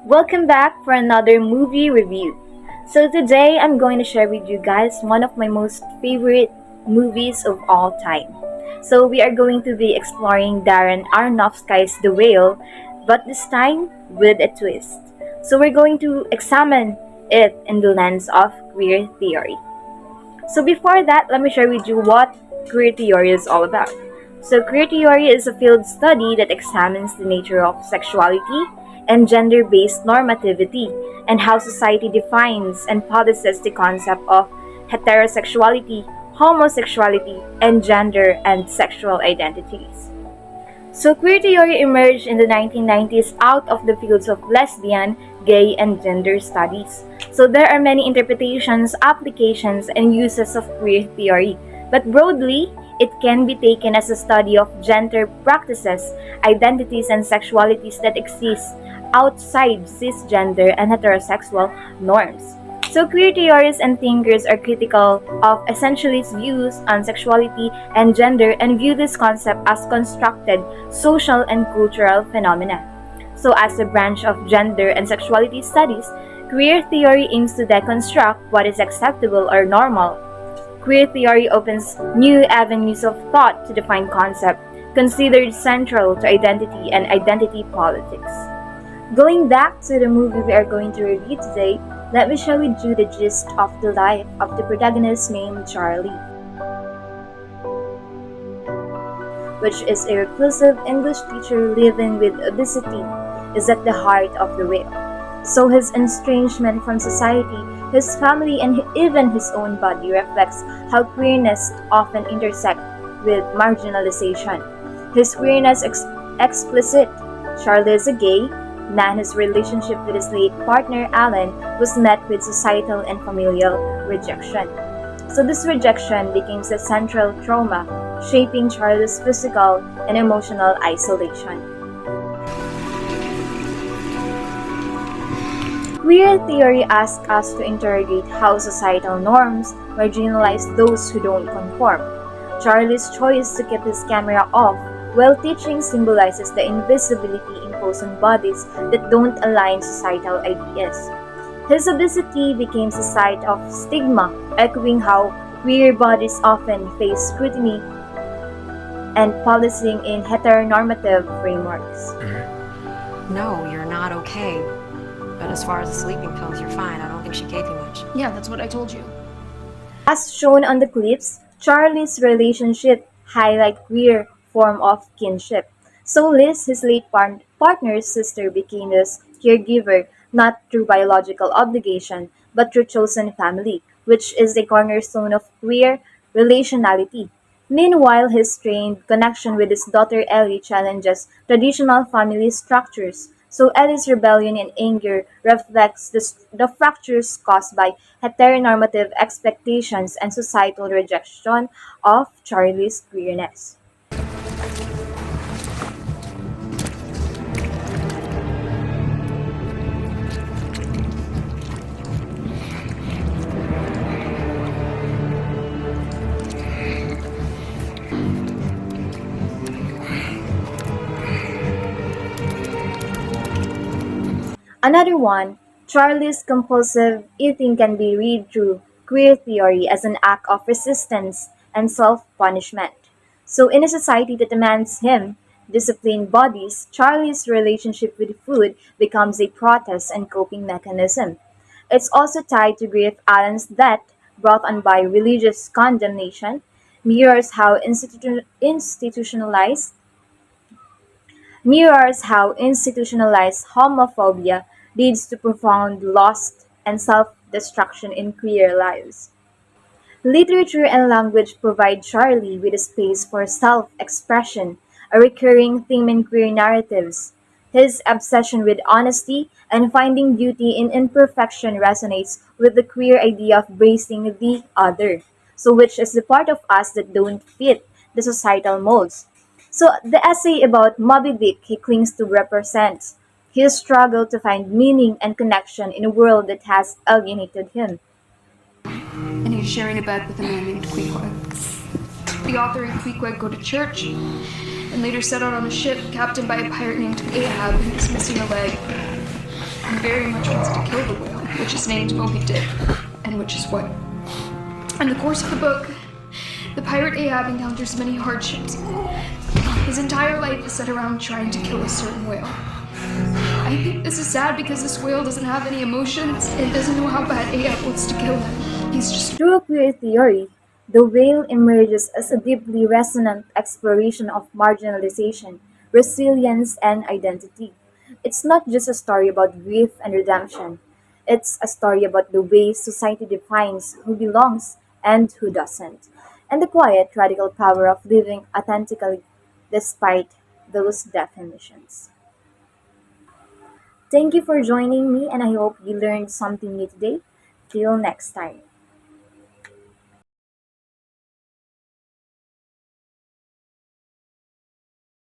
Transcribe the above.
Welcome back for another movie review. So today I'm going to share with you guys one of my most favorite movies of all time. So we are going to be exploring Darren Aronofsky's The Whale, but this time with a twist. So we're going to examine it in the lens of queer theory. So before that, let me share with you what queer theory is all about. So queer theory is a field study that examines the nature of sexuality and gender-based normativity and how society defines and policies the concept of heterosexuality, homosexuality, and gender and sexual identities. So queer theory emerged in the 1990s out of the fields of lesbian, gay, and gender studies. So there are many interpretations, applications, and uses of queer theory. But broadly, it can be taken as a study of gender practices, identities, and sexualities that exist outside cisgender and heterosexual norms. So queer theorists and thinkers are critical of essentialist views on sexuality and gender and view this concept as constructed social and cultural phenomena. So as a branch of gender and sexuality studies, queer theory aims to deconstruct what is acceptable or normal. Queer theory opens new avenues of thought to define concepts considered central to identity and identity politics. Going back to the movie we are going to review today, let me share with you the gist of the life of the protagonist named Charlie, which is a reclusive English teacher living with obesity, is at the heart of the whale. So his estrangement from society, his family, and even his own body reflects how queerness often intersects with marginalization. His queerness explicit. Charlie is a gay man whose relationship with his late partner Alan was met with societal and familial rejection. So this rejection became the central trauma, shaping Charlie's physical and emotional isolation. Queer theory asks us to interrogate how societal norms marginalize those who don't conform. Charlie's choice to keep his camera off while teaching symbolizes the invisibility imposed on bodies that don't align societal ideas. His obesity became a site of stigma, echoing how queer bodies often face scrutiny and policing in heteronormative frameworks. No, you're not okay. But as far as the sleeping pills, you're fine. I don't think she gave you much. Yeah, that's what I told you. As shown on the clips, Charlie's relationship highlight queer form of kinship. So Liz, his late partner's sister, became his caregiver not through biological obligation, but through chosen family, which is the cornerstone of queer relationality. Meanwhile, his strained connection with his daughter Ellie challenges traditional family structures. So Ellie's rebellion and anger reflects the fractures caused by heteronormative expectations and societal rejection of Charlie's queerness. Another one, Charlie's compulsive eating can be read through queer theory as an act of resistance and self-punishment. So in a society that demands him disciplined bodies, Charlie's relationship with food becomes a protest and coping mechanism. It's also tied to Griff Allen's death, brought on by religious condemnation, mirrors how institutionalized homophobia leads to profound loss and self-destruction in queer lives. Literature and language provide Charlie with a space for self-expression, a recurring theme in queer narratives. His obsession with honesty and finding beauty in imperfection resonates with the queer idea of bracing the other, so which is the part of us that don't fit the societal molds. So the essay about Moby Dick he clings to represents his struggle to find meaning and connection in a world that has alienated him. And he's sharing a bed with a man named Queequeg. The author and Queequeg go to church, and later set out on a ship captained by a pirate named Ahab who's missing a leg. and very much wants to kill the whale, which is named Moby Dick, and which is white. In the course of the book, the pirate Ahab encounters many hardships. His entire life is set around trying to kill a certain whale. I think this is sad because this whale doesn't have any emotions and doesn't know how bad Ahab wants to kill him. He's just Through a queer theory, the whale emerges as a deeply resonant exploration of marginalization, resilience, and identity. It's not just a story about grief and redemption, it's a story about the way society defines who belongs and who doesn't, and the quiet, radical power of living authentically despite those definitions. Thank you for joining me, and I hope you learned something new today. Till next time.